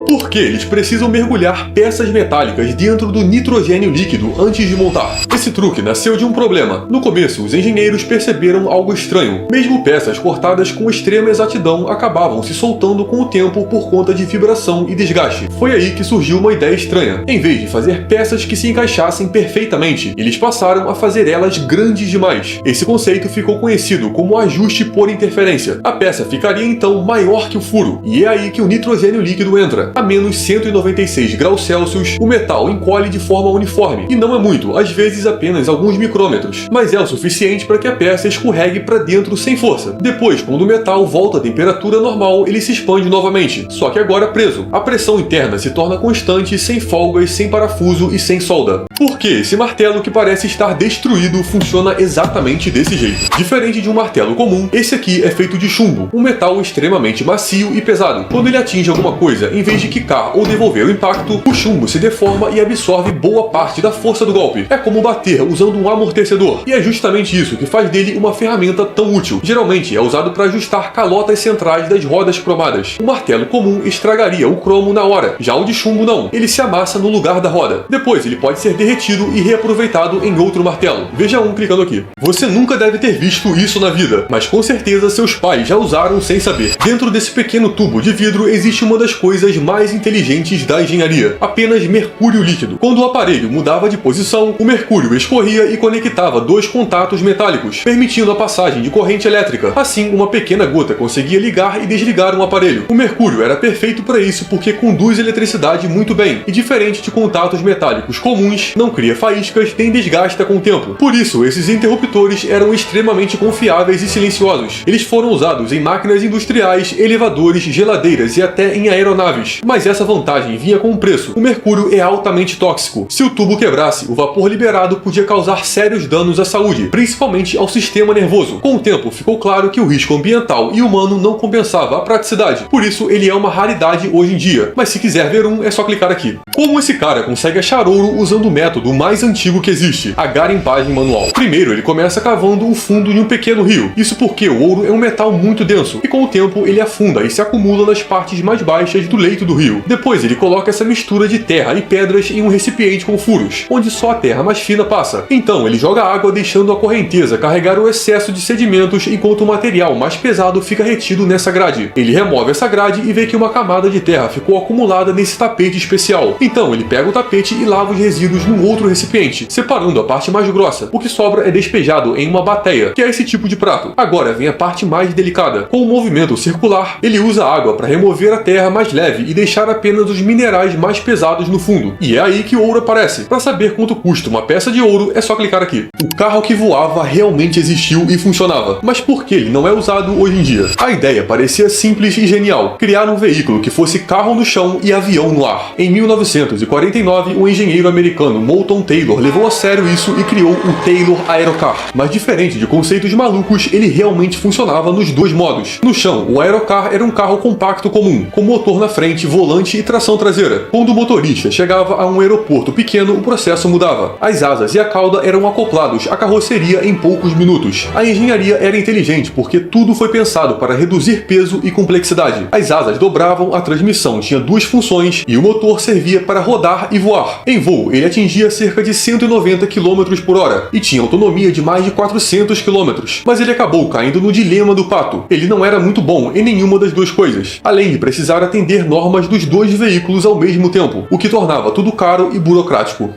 Por que eles precisam mergulhar peças metálicas dentro do nitrogênio líquido antes de montar? Esse truque nasceu de um problema. No começo, os engenheiros perceberam algo estranho. Mesmo peças cortadas com extrema exatidão acabavam se soltando com o tempo por conta de vibração e desgaste. Foi aí que surgiu uma ideia estranha. Em vez de fazer peças que se encaixassem perfeitamente, eles passaram a fazer elas grandes demais. Esse conceito ficou conhecido como ajuste por interferência. A peça ficaria então maior que o furo, e é aí que o nitrogênio líquido entra. A menos 196 graus Celsius, o metal encolhe de forma uniforme, e não é muito, às vezes apenas alguns micrômetros, mas é o suficiente para que a peça escorregue para dentro sem força. Depois, quando o metal volta à temperatura normal, ele se expande novamente, só que agora preso. A pressão interna se torna constante, sem folgas, sem parafuso e sem solda. Por que esse martelo que parece estar destruído funciona exatamente desse jeito? Diferente de um martelo comum, esse aqui é feito de chumbo, um metal extremamente macio e pesado. Quando ele atinge alguma coisa, em vez de quicar ou devolver o impacto, o chumbo se deforma e absorve boa parte da força do golpe. É como bater usando um amortecedor, e é justamente isso que faz dele uma ferramenta tão útil. Geralmente é usado para ajustar calotas centrais das rodas cromadas. O martelo comum estragaria o cromo na hora, já o de chumbo não. Ele se amassa no lugar da roda. Depois ele pode ser derretido e reaproveitado em outro martelo. Veja um clicando aqui. Você nunca deve ter visto isso na vida, mas com certeza seus pais já usaram sem saber. Dentro desse pequeno tubo de vidro existe uma das coisas mais inteligentes da engenharia, apenas mercúrio líquido. Quando o aparelho mudava de posição, o mercúrio escorria e conectava dois contatos metálicos, permitindo a passagem de corrente elétrica. Assim, uma pequena gota conseguia ligar e desligar um aparelho. O mercúrio era perfeito para isso porque conduz eletricidade muito bem, e diferente de contatos metálicos comuns, não cria faíscas nem desgasta com o tempo. Por isso, esses interruptores eram extremamente confiáveis e silenciosos. Eles foram usados em máquinas industriais, elevadores, geladeiras e até em aeronaves. Mas essa vantagem vinha com um preço. O mercúrio é altamente tóxico. Se o tubo quebrasse, o vapor liberado podia causar sérios danos à saúde, principalmente ao sistema nervoso. Com o tempo, ficou claro que o risco ambiental e humano não compensava a praticidade. Por isso, ele é uma raridade hoje em dia. Mas se quiser ver um, é só clicar aqui. Como esse cara consegue achar ouro usando o método mais antigo que existe, a garimpagem manual? Primeiro, ele começa cavando o fundo de um pequeno rio. Isso porque o ouro é um metal muito denso, e com o tempo ele afunda e se acumula nas partes mais baixas do leito do rio. Depois ele coloca essa mistura de terra e pedras em um recipiente com furos, onde só a terra mais fina passa. Então ele joga água deixando a correnteza carregar o excesso de sedimentos enquanto o material mais pesado fica retido nessa grade. Ele remove essa grade e vê que uma camada de terra ficou acumulada nesse tapete especial. Então ele pega o tapete e lava os resíduos num outro recipiente, separando a parte mais grossa. O que sobra é despejado em uma bateia, que é esse tipo de prato. Agora vem a parte mais delicada. Com o movimento circular, ele usa a água para remover a terra mais leve e deixar apenas os minerais mais pesados no fundo. E é aí que o ouro aparece. Para saber quanto custa uma peça de ouro, é só clicar aqui. O carro que voava realmente existiu e funcionava. Mas por que ele não é usado hoje em dia? A ideia parecia simples e genial. Criar um veículo que fosse carro no chão e avião no ar. Em 1949, o engenheiro americano Moulton Taylor levou a sério isso e criou o Taylor Aerocar. Mas diferente de conceitos malucos, ele realmente funcionava nos dois modos. No chão, o Aerocar era um carro compacto comum, com motor na frente, volante e tração traseira. Quando o motorista chegava a um aeroporto pequeno, o processo mudava. As asas e a cauda eram acoplados à carroceria em poucos minutos. A engenharia era inteligente porque tudo foi pensado para reduzir peso e complexidade. As asas dobravam, a transmissão tinha duas funções e o motor servia para rodar e voar. Em voo, ele atingia cerca de 190 km por hora e tinha autonomia de mais de 400 km. Mas ele acabou caindo no dilema do pato. Ele não era muito bom em nenhuma das duas coisas, além de precisar atender normas dos dois veículos ao mesmo tempo, o que tornava tudo caro e burocrático.